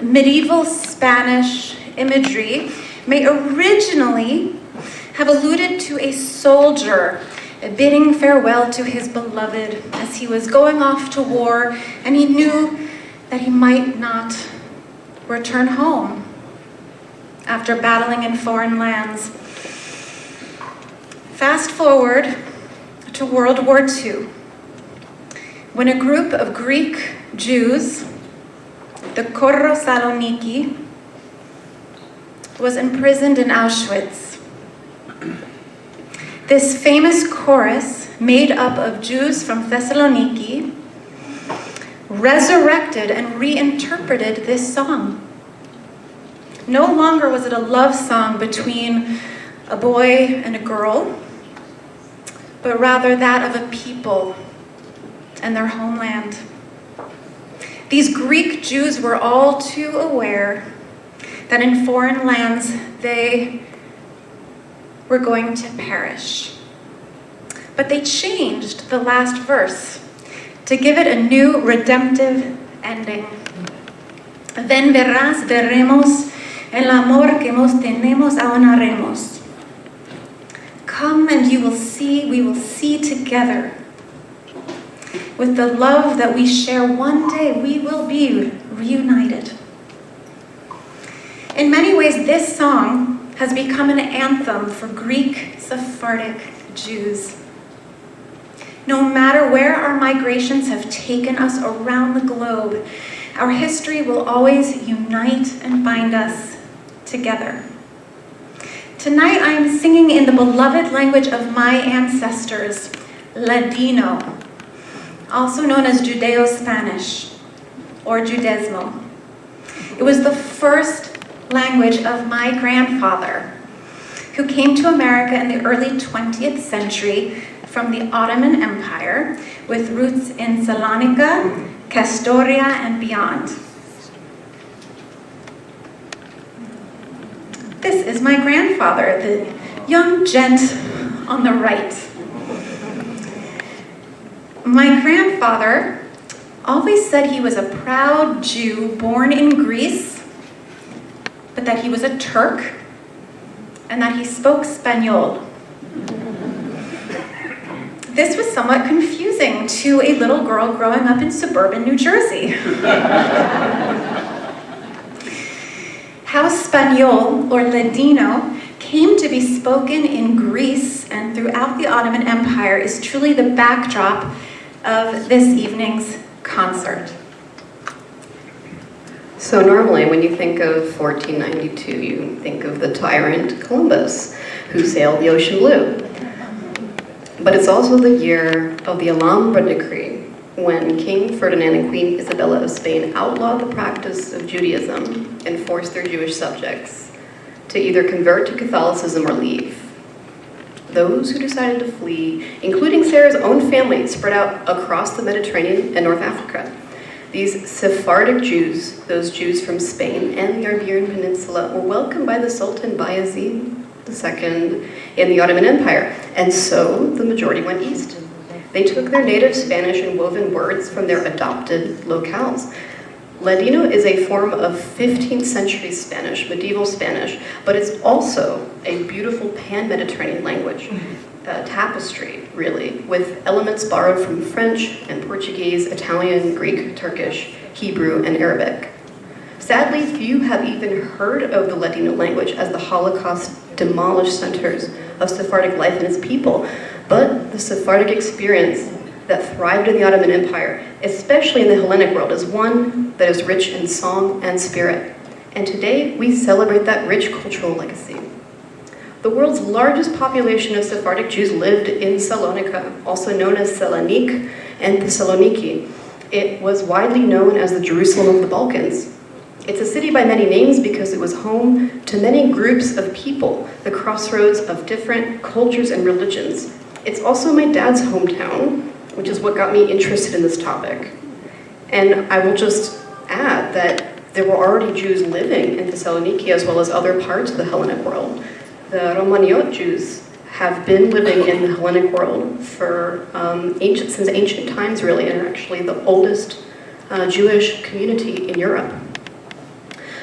Medieval Spanish imagery may originally have alluded to a soldier bidding farewell to his beloved as he was going off to war, and he knew that he might not return home after battling in foreign lands. Fast forward to World War II, when a group of Greek Jews, the Korro Saloniki, was imprisoned in Auschwitz. This famous chorus, made up of Jews from Thessaloniki, resurrected and reinterpreted this song. No longer was it a love song between a boy and a girl, but rather that of a people and their homeland. These Greek Jews were all too aware that in foreign lands they were going to perish. But they changed the last verse to give it a new redemptive ending. Ven verás, veremos, el amor que nos tenemos aún haremos. Come and you will see, we will see together. With the love that we share, one day we will be reunited. In many ways, this song has become an anthem for Greek Sephardic Jews. No matter where our migrations have taken us around the globe, our history will always unite and bind us together. Tonight I am singing in the beloved language of my ancestors, Ladino, also known as Judeo-Spanish or Judaismo. It was the first language of my grandfather, who came to America in the early 20th century from the Ottoman Empire, with roots in Salonika, Castoria, and beyond. This is my grandfather, the young gent on the right. My grandfather always said he was a proud Jew born in Greece, but that he was a Turk and that he spoke Spanish. This was somewhat confusing to a little girl growing up in suburban New Jersey. How Spanish or Ladino came to be spoken in Greece and throughout the Ottoman Empire is truly the backdrop of this evening's concert. So normally when you think of 1492, you think of the tyrant Columbus, who sailed the ocean blue. But it's also the year of the Alhambra Decree, when King Ferdinand and Queen Isabella of Spain outlawed the practice of Judaism and forced their Jewish subjects to either convert to Catholicism or leave. Those who decided to flee, including Sarah's own family, spread out across the Mediterranean and North Africa. These Sephardic Jews, those Jews from Spain and the Iberian Peninsula, were welcomed by the Sultan Bayezid II in the Ottoman Empire, and so the majority went east. They took their native Spanish and woven words from their adopted locales. Ladino is a form of 15th century Spanish, medieval Spanish, but it's also a beautiful pan-Mediterranean language, a tapestry, really, with elements borrowed from French and Portuguese, Italian, Greek, Turkish, Hebrew, and Arabic. Sadly, few have even heard of the Ladino language, as the Holocaust demolished centers of Sephardic life and its people, but the Sephardic experience that thrived in the Ottoman Empire, especially in the Hellenic world, is one that is rich in song and spirit. And today, we celebrate that rich cultural legacy. The world's largest population of Sephardic Jews lived in Salonika, also known as Salonik and Thessaloniki. It was widely known as the Jerusalem of the Balkans. It's a city by many names because it was home to many groups of people, the crossroads of different cultures and religions. It's also my dad's hometown, which is what got me interested in this topic. And I will just add that there were already Jews living in Thessaloniki as well as other parts of the Hellenic world. The Romaniot Jews have been living in the Hellenic world for since ancient times, really, and are actually the oldest Jewish community in Europe.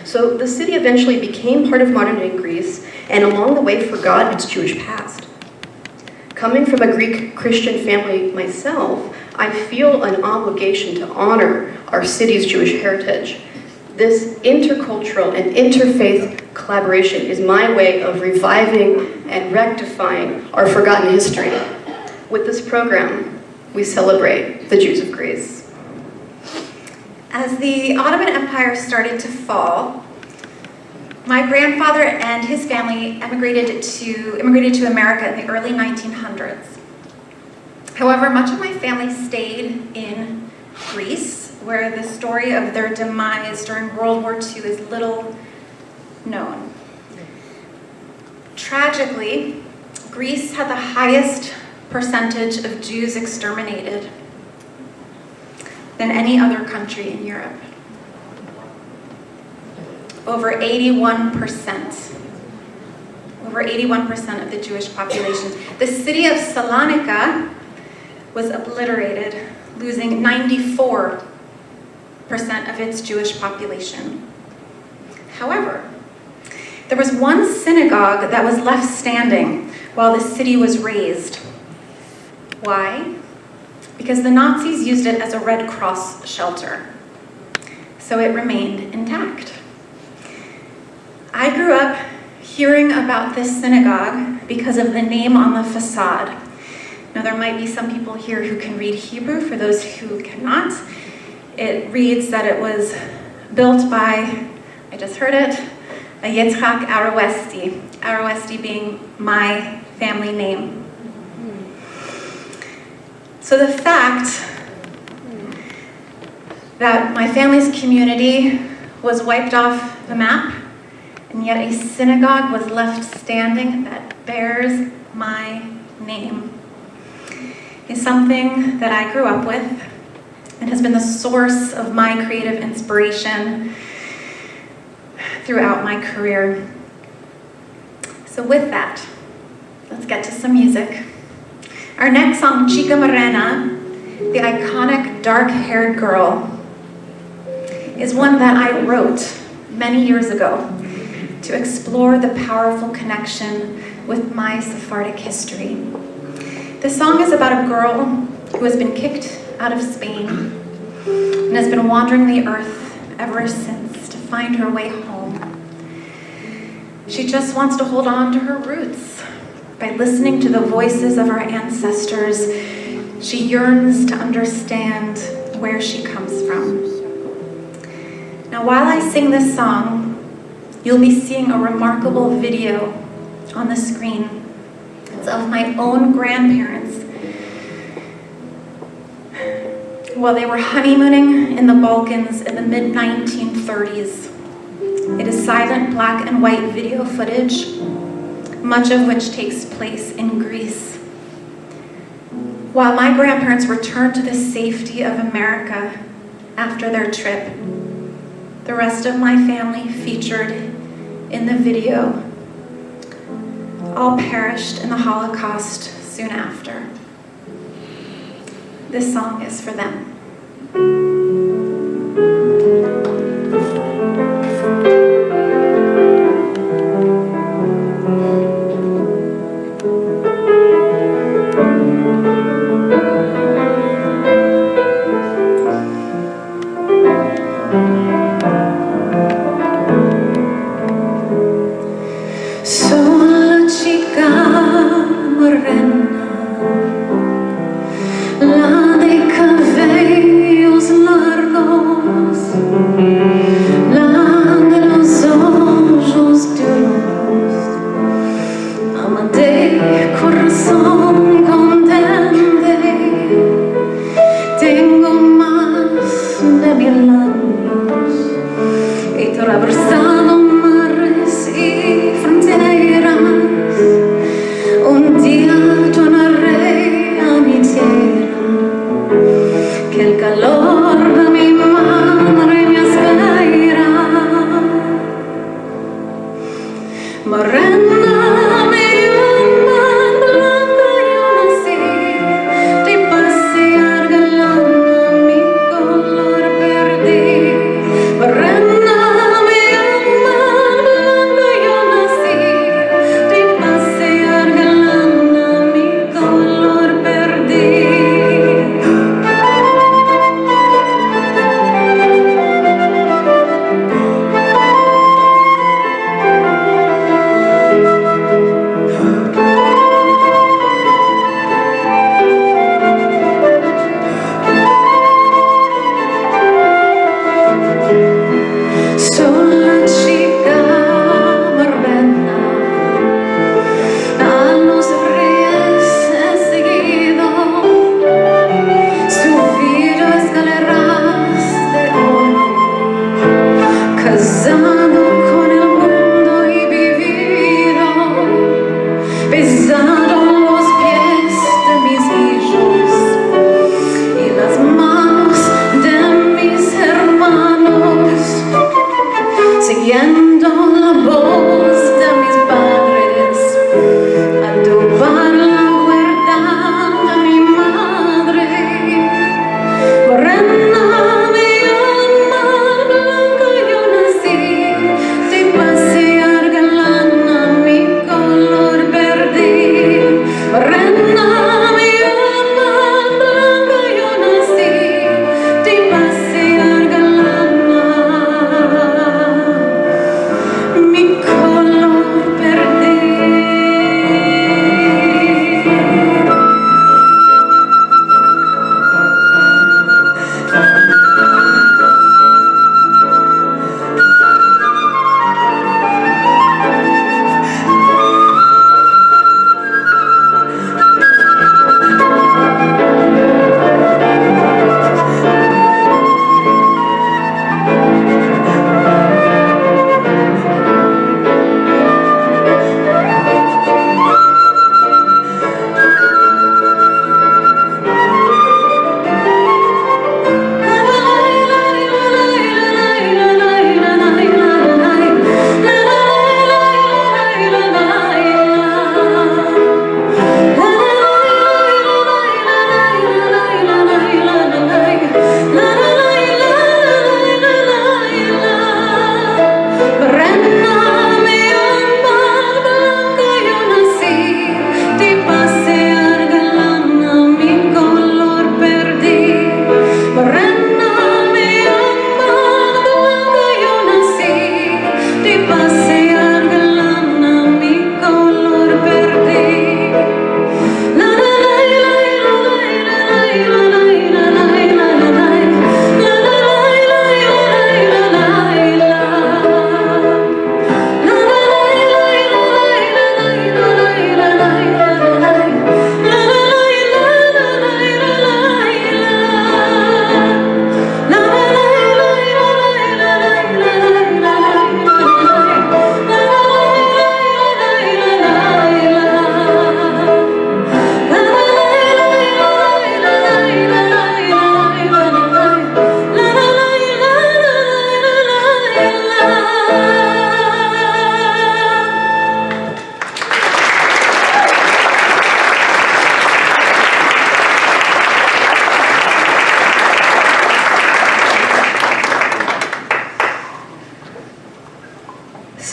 So the city eventually became part of modern-day Greece, and along the way forgot its Jewish past. Coming from a Greek Christian family myself, I feel an obligation to honor our city's Jewish heritage. This intercultural and interfaith collaboration is my way of reviving and rectifying our forgotten history. With this program, we celebrate the Jews of Greece. As the Ottoman Empire started to fall, my grandfather and his family immigrated to America in the early 1900s. However, much of my family stayed in Greece, where the story of their demise during World War II is little known. Tragically, Greece had the highest percentage of Jews exterminated than any other country in Europe. over 81%. Over 81% of the Jewish population. The city of Salonika was obliterated, losing 94% of its Jewish population. However, there was one synagogue that was left standing while the city was razed. Why? Because the Nazis used it as a Red Cross shelter, so it remained intact. I grew up hearing about this synagogue because of the name on the facade. Now, there might be some people here who can read Hebrew. For those who cannot, it reads that it was built by, I just heard it, a Yitzhak Aroeste, Aroeste being my family name. So the fact that my family's community was wiped off the map, and yet a synagogue was left standing that bears my name, is something that I grew up with and has been the source of my creative inspiration throughout my career. So with that, let's get to some music. Our next song, Chica Morena, the iconic dark-haired girl, is one that I wrote many years ago to explore the powerful connection with my Sephardic history. The song is about a girl who has been kicked out of Spain and has been wandering the earth ever since to find her way home. She just wants to hold on to her roots. By listening to the voices of our ancestors, she yearns to understand where she comes from. Now, while I sing this song, you'll be seeing a remarkable video on the screen. It's of my own grandparents while they were honeymooning in the Balkans in the mid-1930s. It is silent black and white video footage, much of which takes place in Greece. While my grandparents returned to the safety of America after their trip, the rest of my family featured in the video all perished in the Holocaust soon after. This song is for them.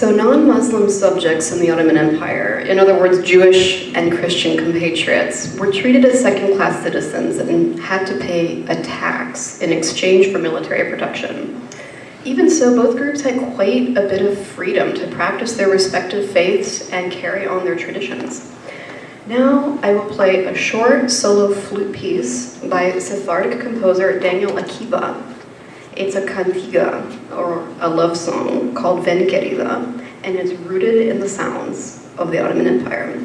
So non-Muslim subjects in the Ottoman Empire, in other words, Jewish and Christian compatriots, were treated as second-class citizens and had to pay a tax in exchange for military protection. Even so, both groups had quite a bit of freedom to practice their respective faiths and carry on their traditions. Now I will play a short solo flute piece by Sephardic composer Daniel Akiba. It's a cantiga, or a love song, called Ven Querida, and it's rooted in the sounds of the Ottoman Empire.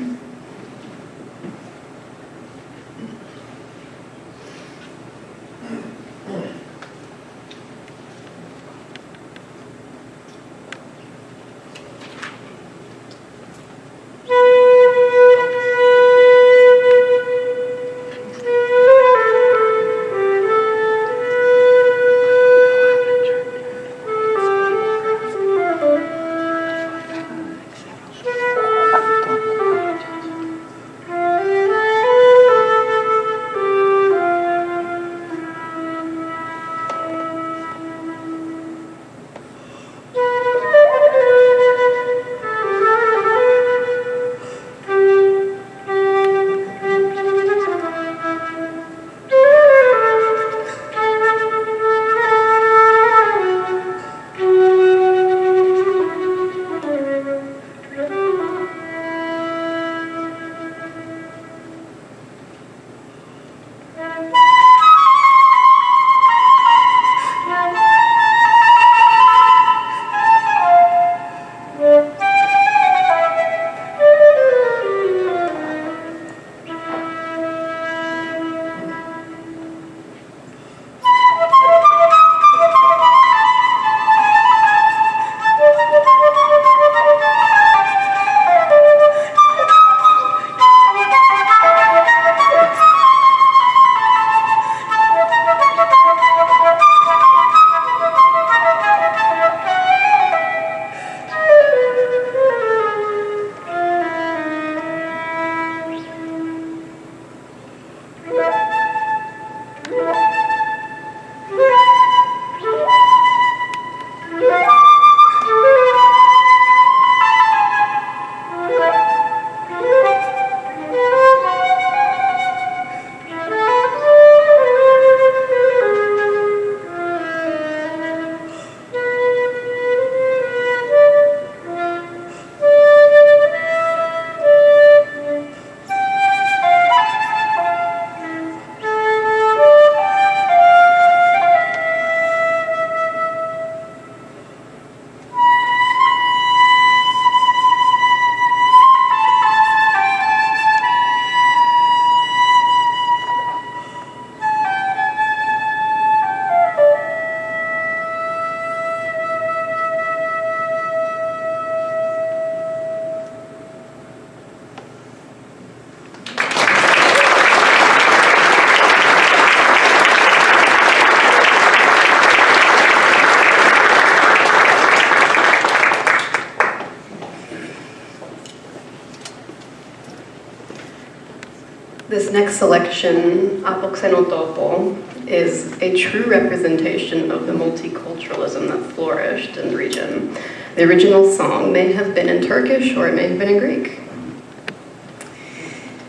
This next selection, Apoxenotopo, is a true representation of the multiculturalism that flourished in the region. The original song may have been in Turkish or it may have been in Greek.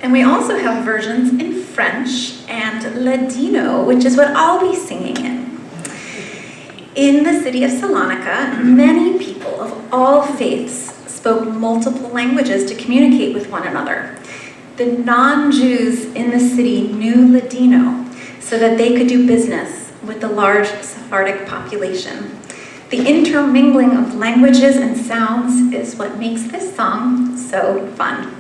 And we also have versions in French and Ladino, which is what I'll be singing in. In the city of Salonika, many people of all faiths spoke multiple languages to communicate with one another. The non-Jews in the city knew Ladino so that they could do business with the large Sephardic population. The intermingling of languages and sounds is what makes this song so fun.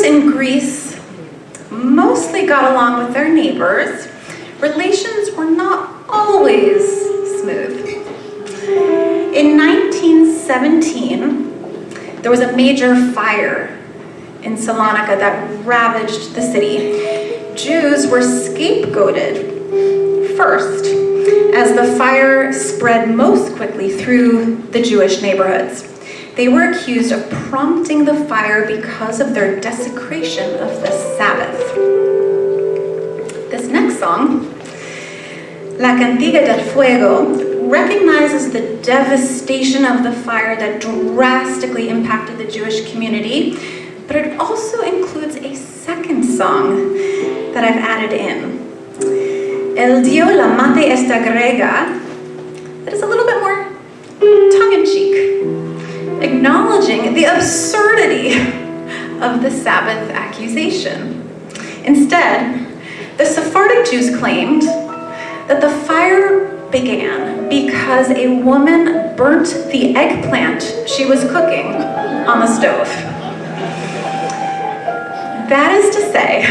in Greece mostly got along with their neighbors, relations were not always smooth. In 1917, there was a major fire in Salonika that ravaged the city. Jews were scapegoated first, as the fire spread most quickly through the Jewish neighborhoods. They were accused of prompting the fire because of their desecration of the Sabbath. This next song, La Cantiga del Fuego, recognizes the devastation of the fire that drastically impacted the Jewish community, but it also includes a second song that I've added in. El Dio la mate esta grega, that is a little bit more tongue-in-cheek, acknowledging the absurdity of the Sabbath accusation. Instead, the Sephardic Jews claimed that the fire began because a woman burnt the eggplant she was cooking on the stove. That is to say,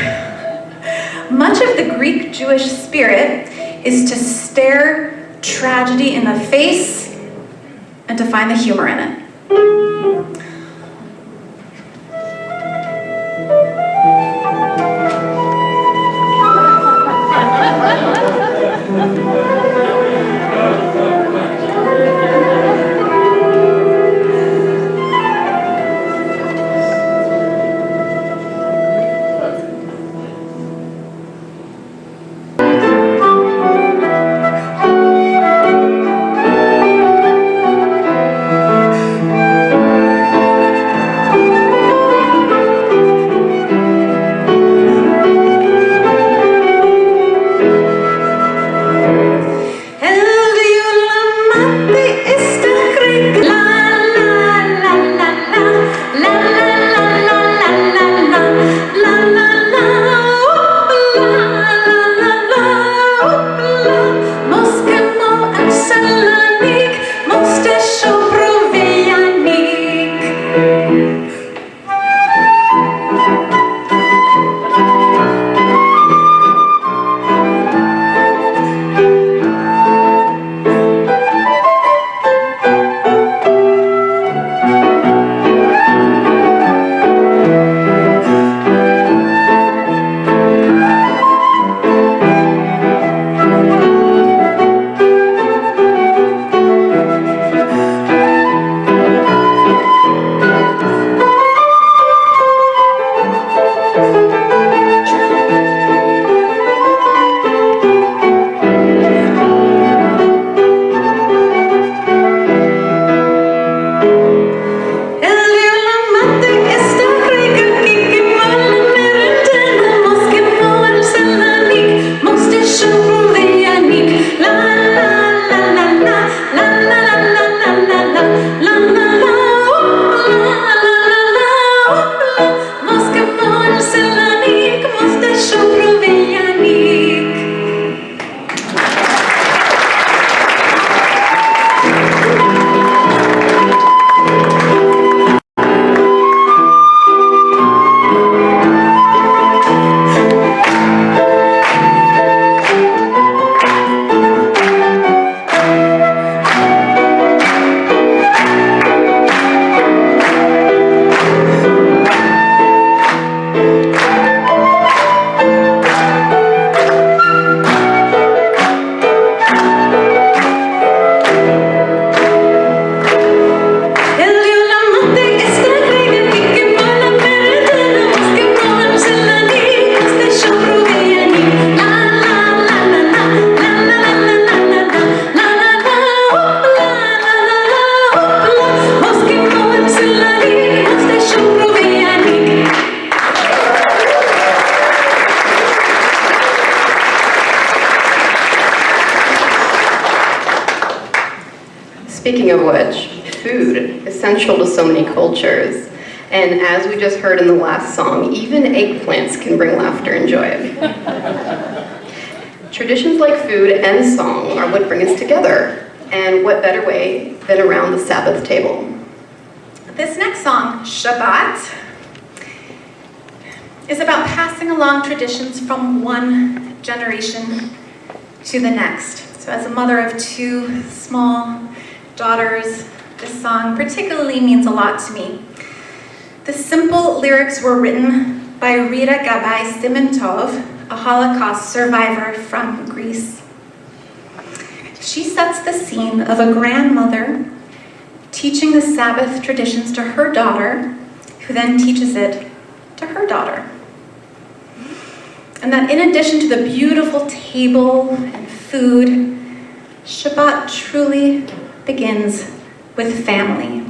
much of the Greek Jewish spirit is to stare tragedy in the face and to find the humor in it. Speaking of which, food, essential to so many cultures. And as we just heard in the last song, even eggplants can bring laughter and joy. Traditions like food and song are what bring us together. And what better way than around the Sabbath table? This next song, Shabbat, is about passing along traditions from one generation to the next. So as a mother of two small daughters, this song particularly means a lot to me. The simple lyrics were written by Rita Gabay Simentov, a Holocaust survivor from Greece. She sets the scene of a grandmother teaching the Sabbath traditions to her daughter, who then teaches it to her daughter. And that in addition to the beautiful table and food, Shabbat truly begins with family.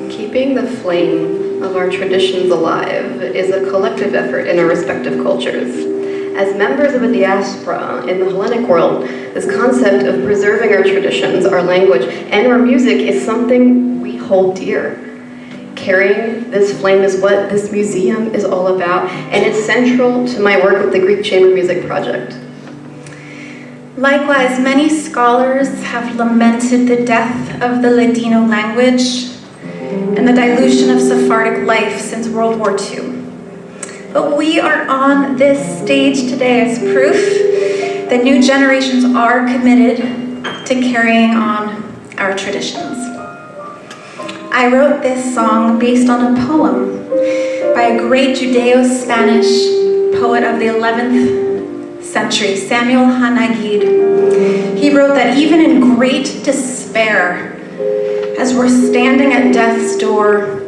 Keeping the flame of our traditions alive is a collective effort in our respective cultures. As members of a diaspora in the Hellenic world, this concept of preserving our traditions, our language, and our music is something we hold dear. Carrying this flame is what this museum is all about, and it's central to my work with the Greek Chamber Music Project. Likewise, many scholars have lamented the death of the Ladino language and the dilution of Sephardic life since World War II. But we are on this stage today as proof that new generations are committed to carrying on our traditions. I wrote this song based on a poem by a great Judeo-Spanish poet of the 11th century, Samuel Hanagid. He wrote that even in great despair, as we're standing at death's door,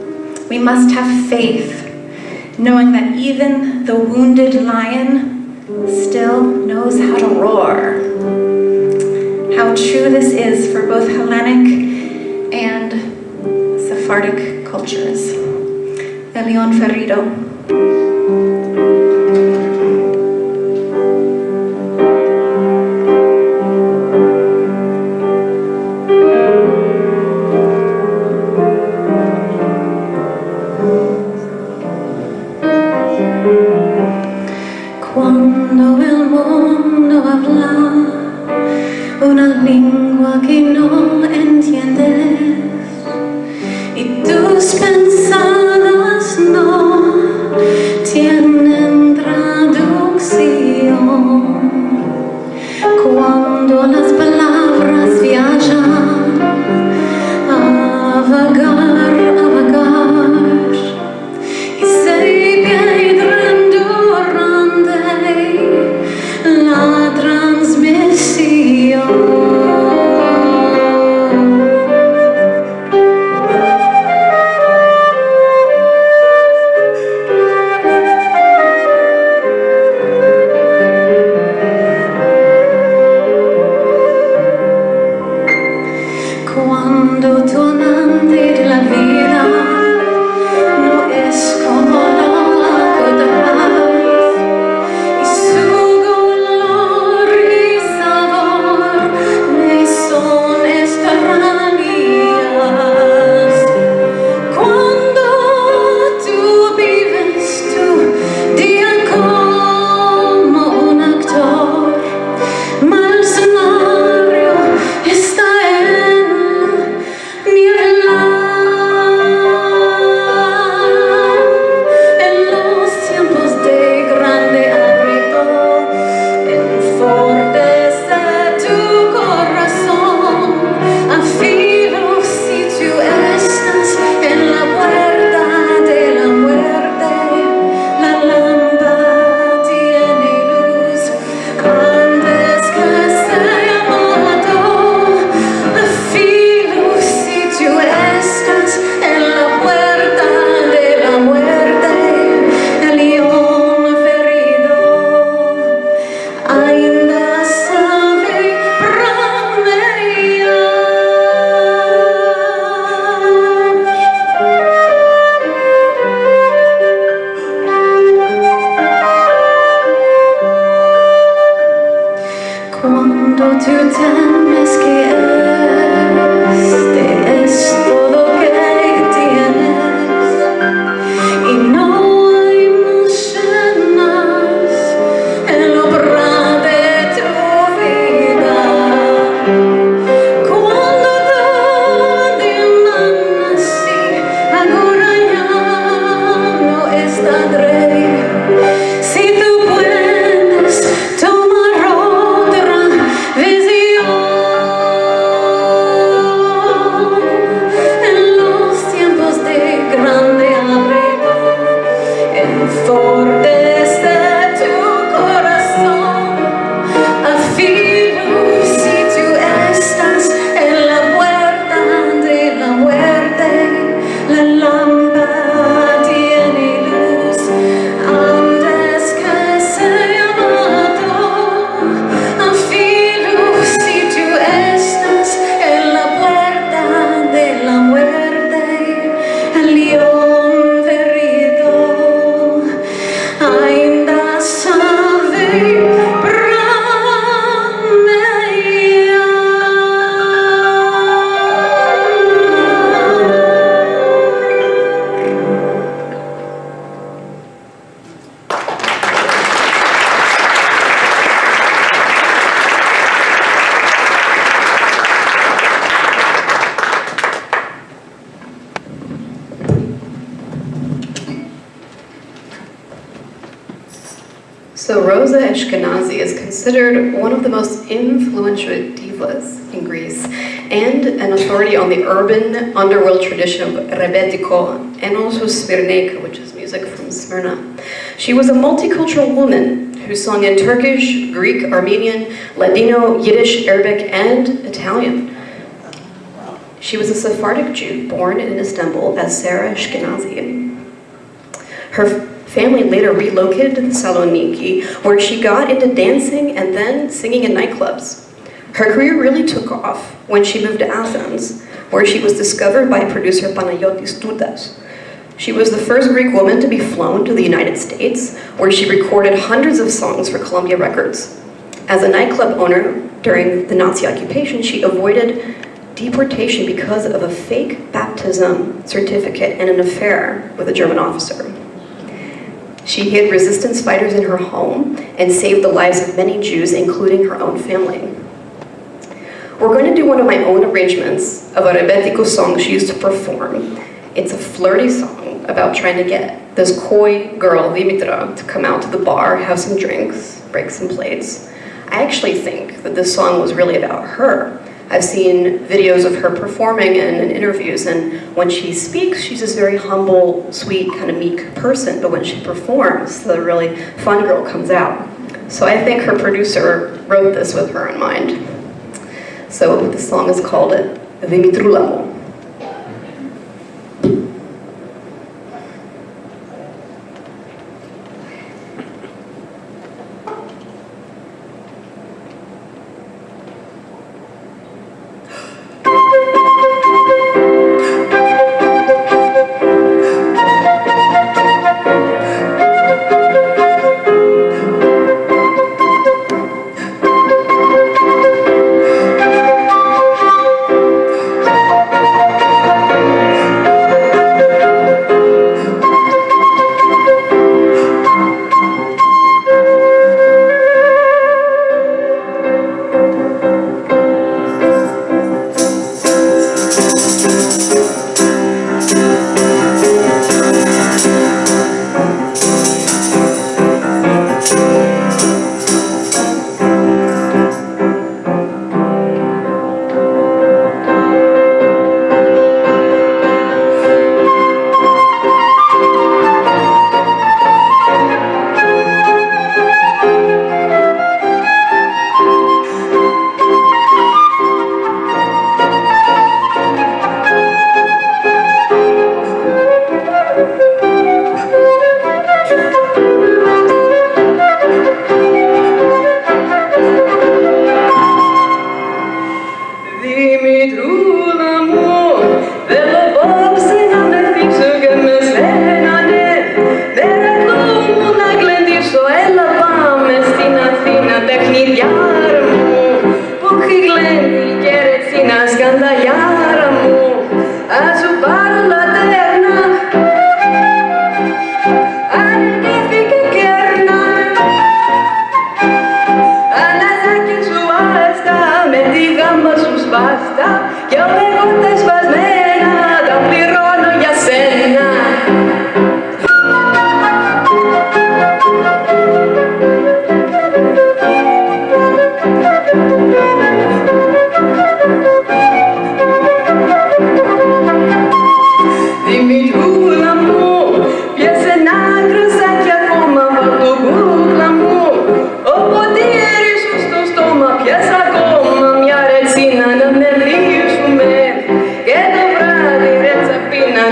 we must have faith, knowing that even the wounded lion still knows how to roar. How true this is for both Hellenic and Sephardic cultures. El León Ferido. Cuando el mundo habla una lengua que no entiendes y tus pensadas no tienen traducción, cuando las palabras viajan a vagar y se pierden durante la transmisión. Cuando tu amante de la vida no es como la acordarás, y su color y sabor me son extrañas. Cuando tú vives tu día como un actor, mercenario está en los tiempos de grande aprieto, enfortece tu corazón, afilo si tú estás en la puerta de la muerte, la lámpara tiene luz antes que sea muerto, afilo si tú estás en la puerta de la muerte, el león ferido ainda sabe bromear. Cuando tú temes que este es todo que tienes y no hay mucho más en la obra de tu vida, cuando todo así ahora ya no estaré. Si tú puedes tomar otra visión, Ashkenazi is considered one of the most influential divas in Greece and an authority on the urban underworld tradition of rebetiko and also svirneka, which is music from Smyrna. She was a multicultural woman who sung in Turkish, Greek, Armenian, Ladino, Yiddish, Arabic, and Italian. She was a Sephardic Jew born in Istanbul as Sarah Aroeste. Her family later relocated to Thessaloniki, where she got into dancing and then singing in nightclubs. Her career really took off when she moved to Athens, where she was discovered by producer Panayotis Doudas. She was the first Greek woman to be flown to the United States, where she recorded hundreds of songs for Columbia Records. As a nightclub owner during the Nazi occupation, she avoided deportation because of a fake baptism certificate and an affair with a German officer. She hid resistance fighters in her home and saved the lives of many Jews, including her own family. We're going to do one of my own arrangements of a rebetiko song she used to perform. It's a flirty song about trying to get this coy girl, Dimitra, to come out to the bar, have some drinks, break some plates. I actually think that this song was really about her. I've seen videos of her performing and in interviews, and when she speaks, she's this very humble, sweet, kind of meek person, but when she performs, the really fun girl comes out. So I think her producer wrote this with her in mind. So the song is called Dimitrulamo.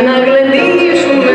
να γλεντήσουμε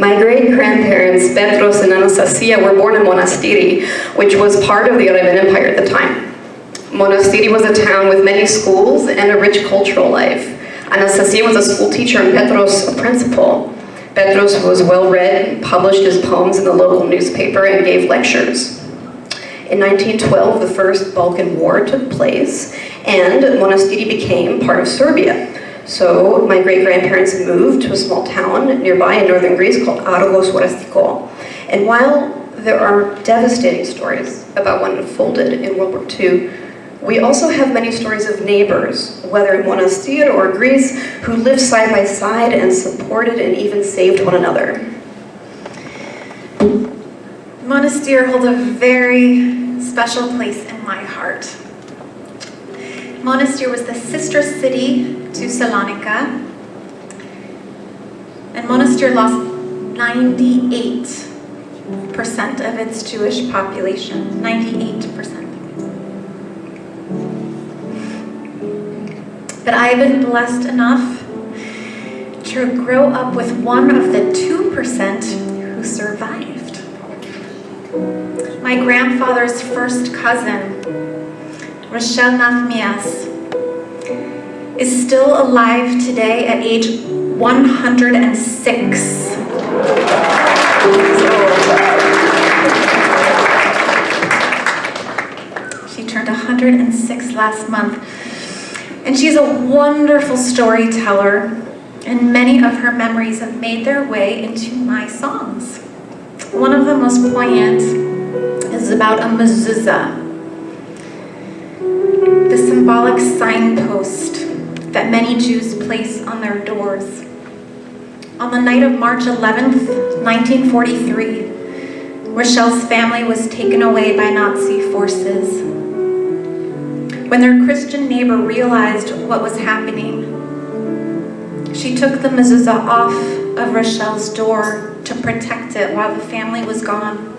My great-grandparents, Petros and Anastasia, were born in Monastiri, which was part of the Ottoman Empire at the time. Monastiri was a town with many schools and a rich cultural life. Anastasia was a school teacher and Petros a principal. Petros was well-read, published his poems in the local newspaper, and gave lectures. In 1912, the First Balkan War took place, and Monastiri became part of Serbia. So my great-grandparents moved to a small town nearby in northern Greece called Argos Orastiko. And while there are devastating stories about what unfolded in World War II, we also have many stories of neighbors, whether in Monastir or Greece, who lived side by side and supported and even saved one another. Monastir holds a very special place in my heart. Monastir was the sister city to Salonika, and Monastir lost 98% of its Jewish population. 98%. But I've been blessed enough to grow up with one of the 2% who survived. My grandfather's first cousin, Rochelle Nachmias, is still alive today at age 106. She turned 106 last month. And she's a wonderful storyteller, and many of her memories have made their way into my songs. One of the most poignant is about a mezuzah, the symbolic signpost that many Jews place on their doors. On the night of March 11th, 1943, Rochelle's family was taken away by Nazi forces. When their Christian neighbor realized what was happening, she took the mezuzah off of Rochelle's door to protect it while the family was gone,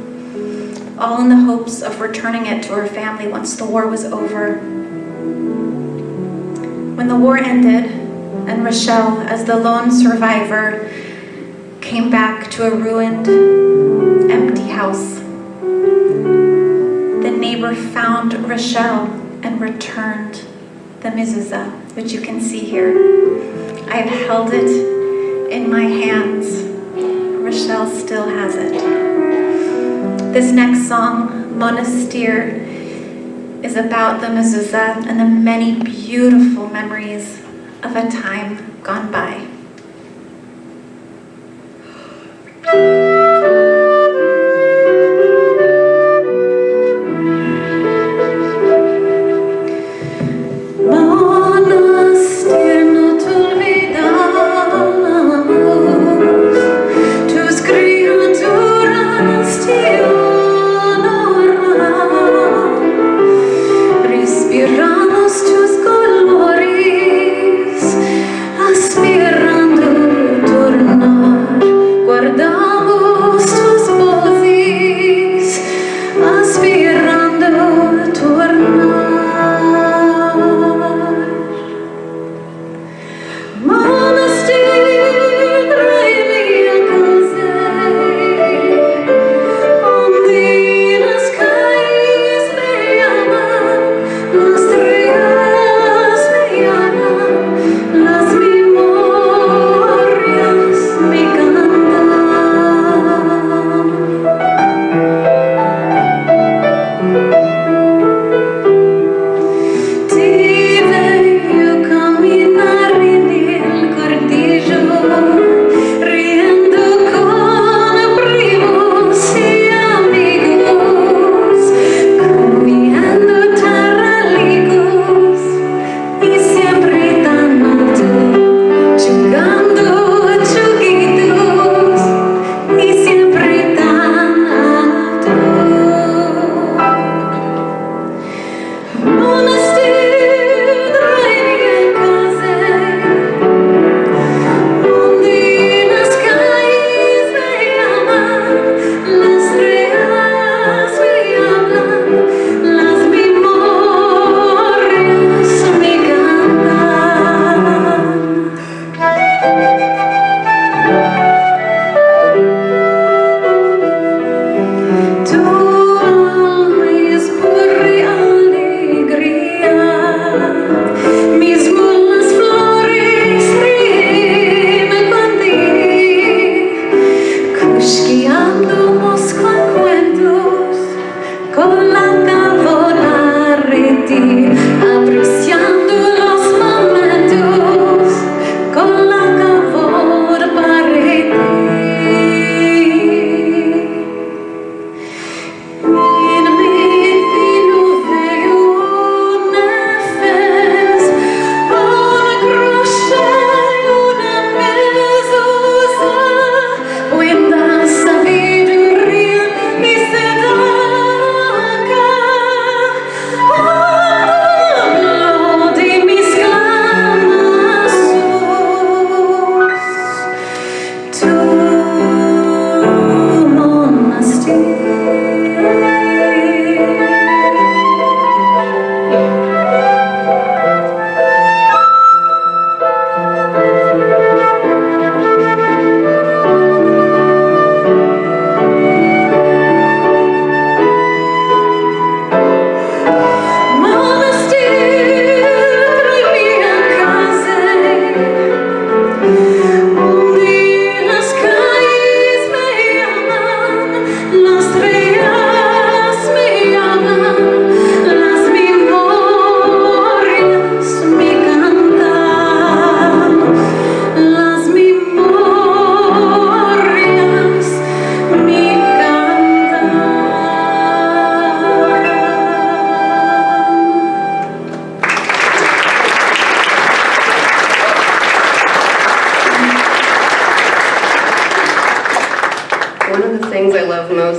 all in the hopes of returning it to her family once the war was over. When the war ended, and Rochelle, as the lone survivor, came back to a ruined, empty house, the neighbor found Rochelle and returned the mezuzah, which you can see here. I have held it in my hands. Rochelle still has it. This next song, Monastir, is about the mezuzah and the many beautiful memories of a time gone by. Aspirando tornar, guardamos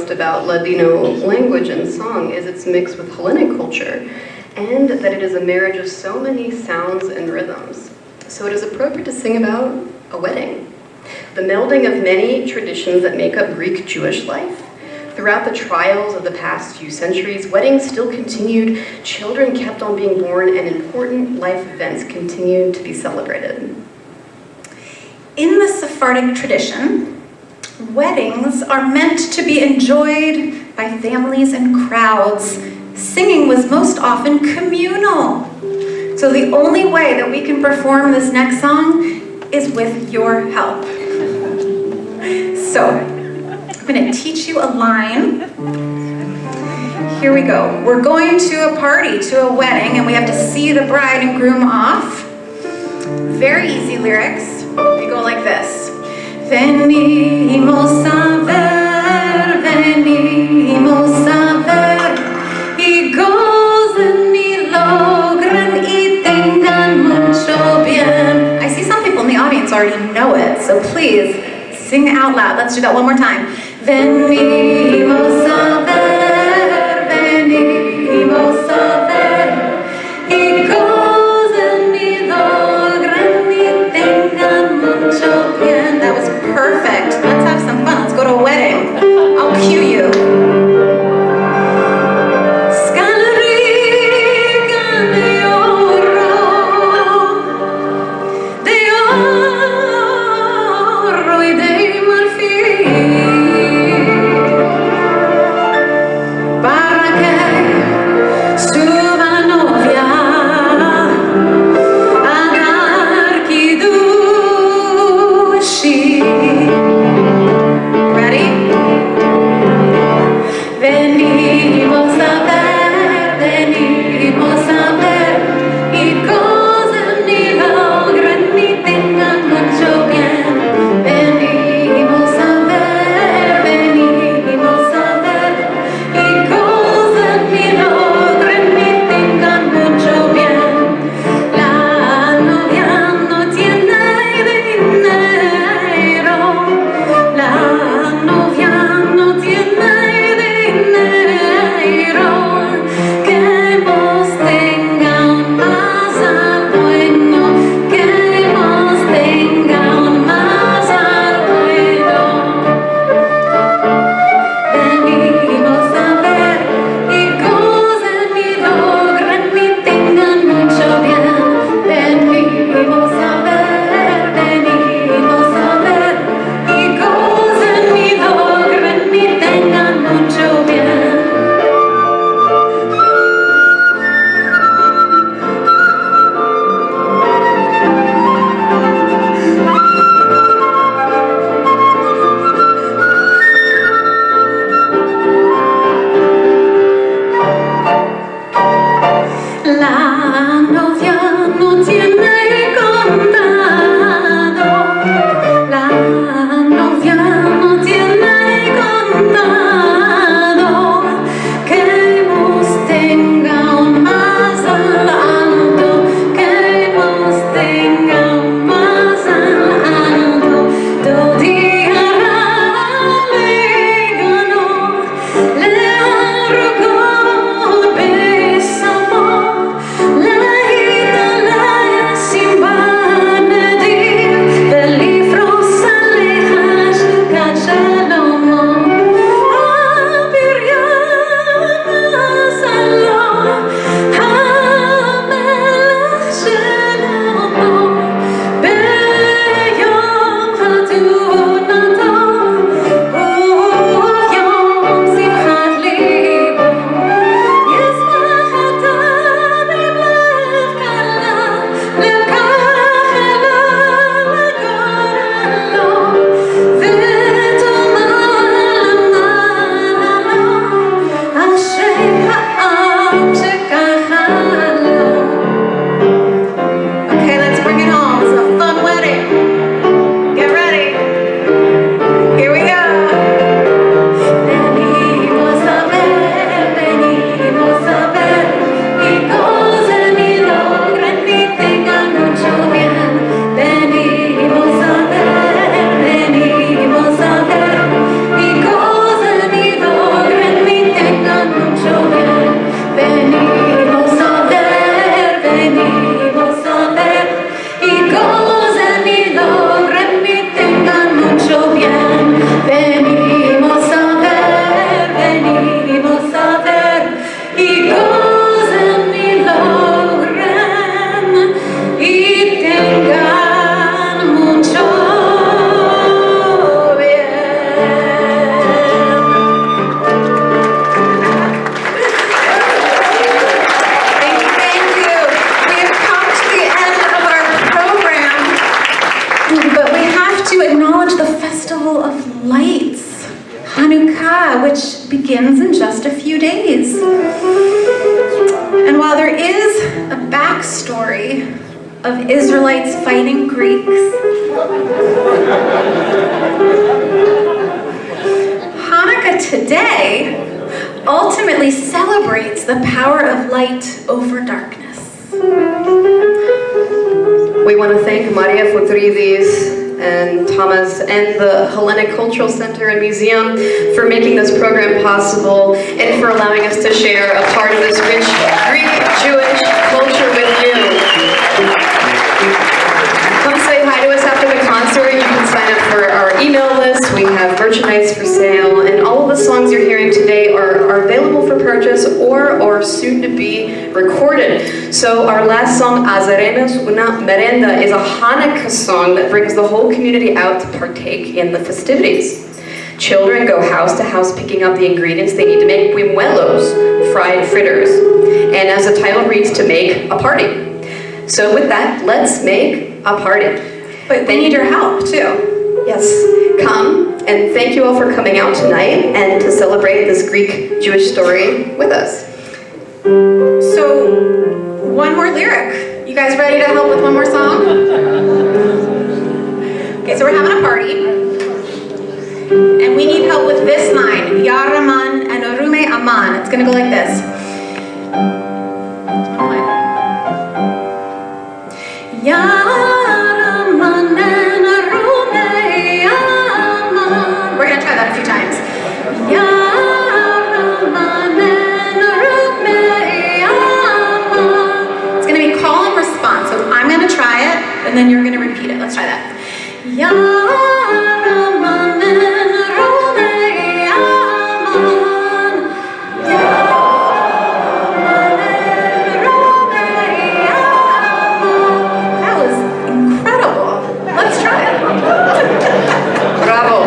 most about Ladino language and song is its mix with Hellenic culture, and that it is a marriage of so many sounds and rhythms. So it is appropriate to sing about a wedding, the melding of many traditions that make up Greek Jewish life. Throughout the trials of the past few centuries, weddings still continued, children kept on being born, and important life events continued to be celebrated. In the Sephardic tradition, weddings are meant to be enjoyed by families and crowds. Singing was most often communal. So the only way that we can perform this next song is with your help. So, I'm going to teach you a line. Here we go. We're going to a party, to a wedding, and we have to see the bride and groom off. Very easy lyrics. We go like this. Venimos a ver, y gocen y logren y tengan mucho bien. I see some people in the audience already know it, so please sing out loud. Let's do that one more time. Venimos a ver, y gocen y logren y tengan mucho bien. That was perfect. Let's have some fun. Let's go to a wedding. I'll cue you. begins in just a few days. And while there is a backstory of Israelites fighting Greeks, Hanukkah today ultimately celebrates the power of light over darkness. We want to thank Maria Futridis and Thomas and the Hellenic Cultural Center and Museum for making this program possible and for allowing us to share a part of this rich Greek-Jewish culture with you. Come say hi to us after the concert. You can sign up for our email list. We have merchandise for sale, and all of the songs you're hearing today are available for purchase or are soon to be recorded. So our last song, Hazaremos una merenda, is a Hanukkah song that brings the whole community out to partake in the festivities. Children go house to house picking up the ingredients they need to make buñuelos, fried fritters, and as the title reads, to make a party. So with that, let's make a party. But we need your help too. Yes, come, and thank you all for coming out tonight and to celebrate this Greek-Jewish story with us. So, one more lyric. You guys ready to help with one more song? Okay, so we're having a party. And we need help with this line. Yaraman and Orume Aman. It's gonna go like this. Yaraman and Orume Aman. We're gonna try that a few times. Yaraman and Orume Aman. It's gonna be call and response. So I'm gonna try it, and then you're gonna repeat it. Let's try that. Yaraman and Orume Aman. Yaraman and Orume Aman. That was incredible. Let's try it. Bravo!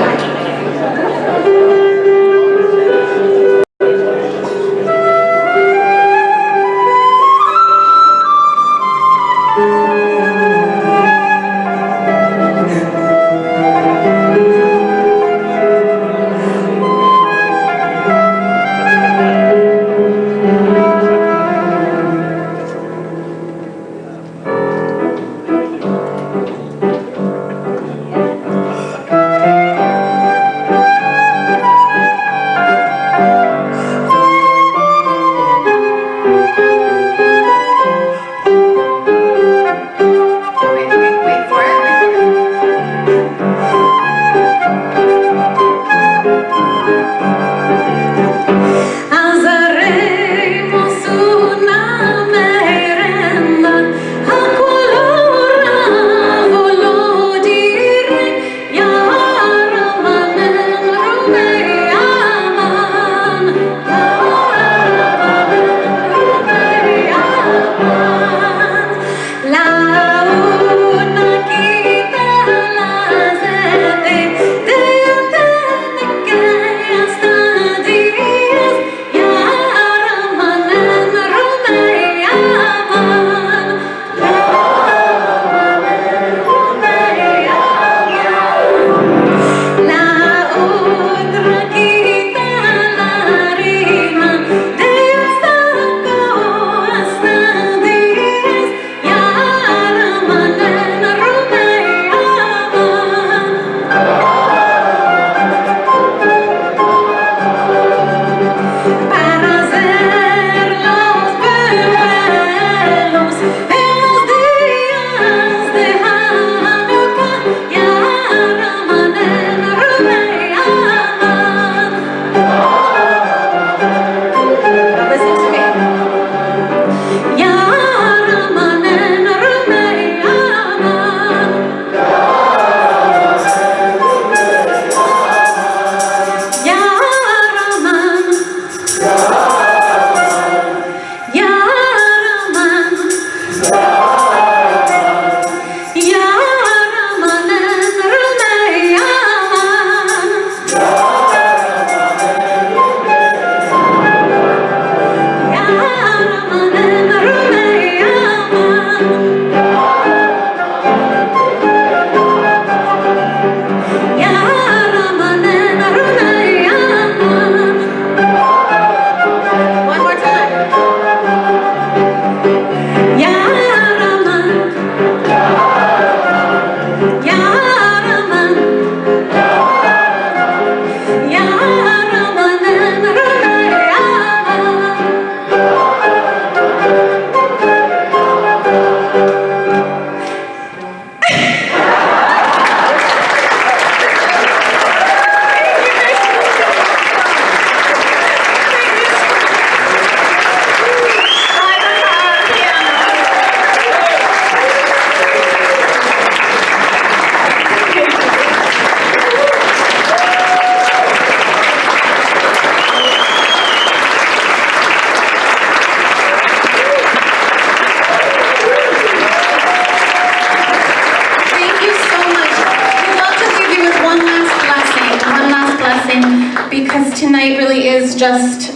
tonight really is just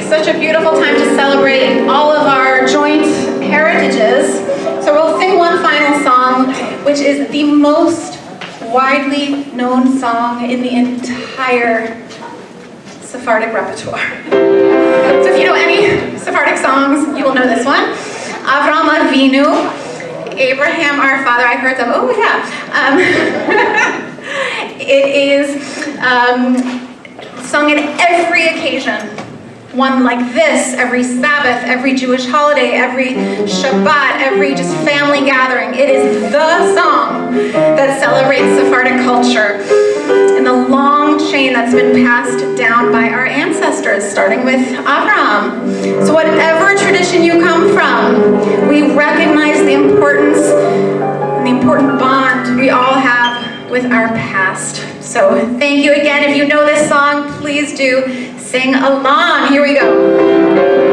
such a beautiful time to celebrate all of our joint heritages. So we'll sing one final song, which is the most widely known song in the entire Sephardic repertoire. So if you know any Sephardic songs, you will know this one. Avraham Avinu, Abraham our father. I heard them. Oh yeah. It is sung at every occasion. One like this, every Sabbath, every Jewish holiday, every Shabbat, every just family gathering. It is the song that celebrates Sephardic culture in the long chain that's been passed down by our ancestors, starting with Abraham. So whatever tradition you come from, we recognize the importance and the important bond we all have with our past. So thank you again. If you know this song, please do sing along. Here we go.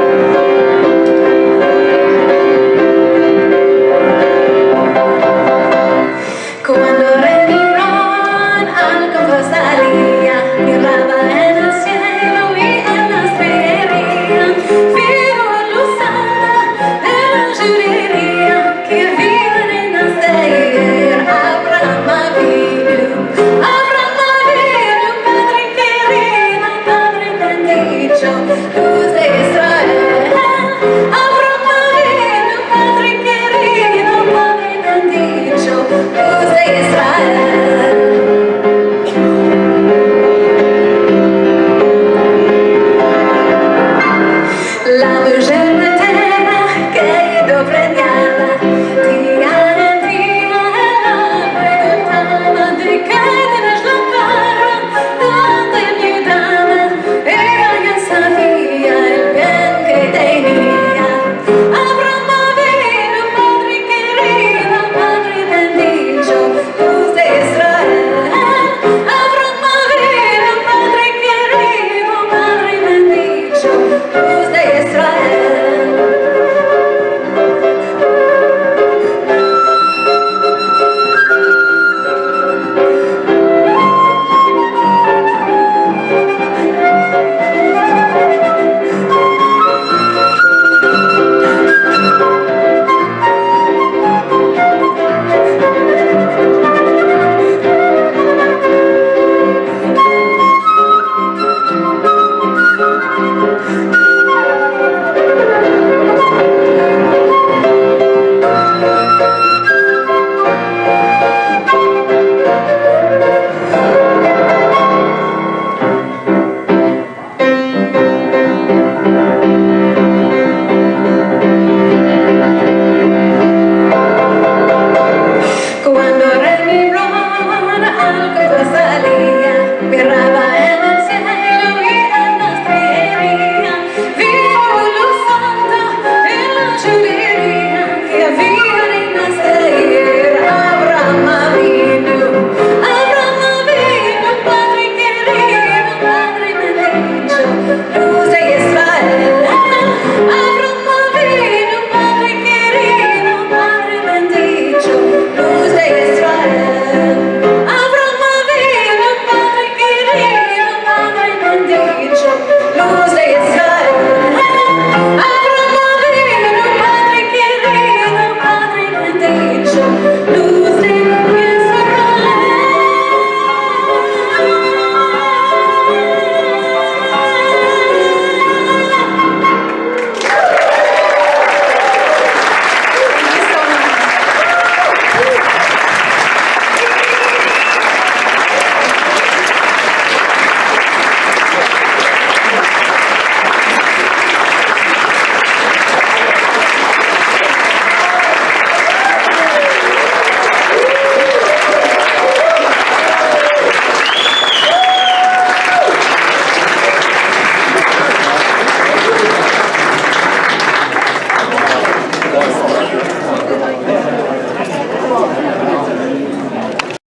Israel.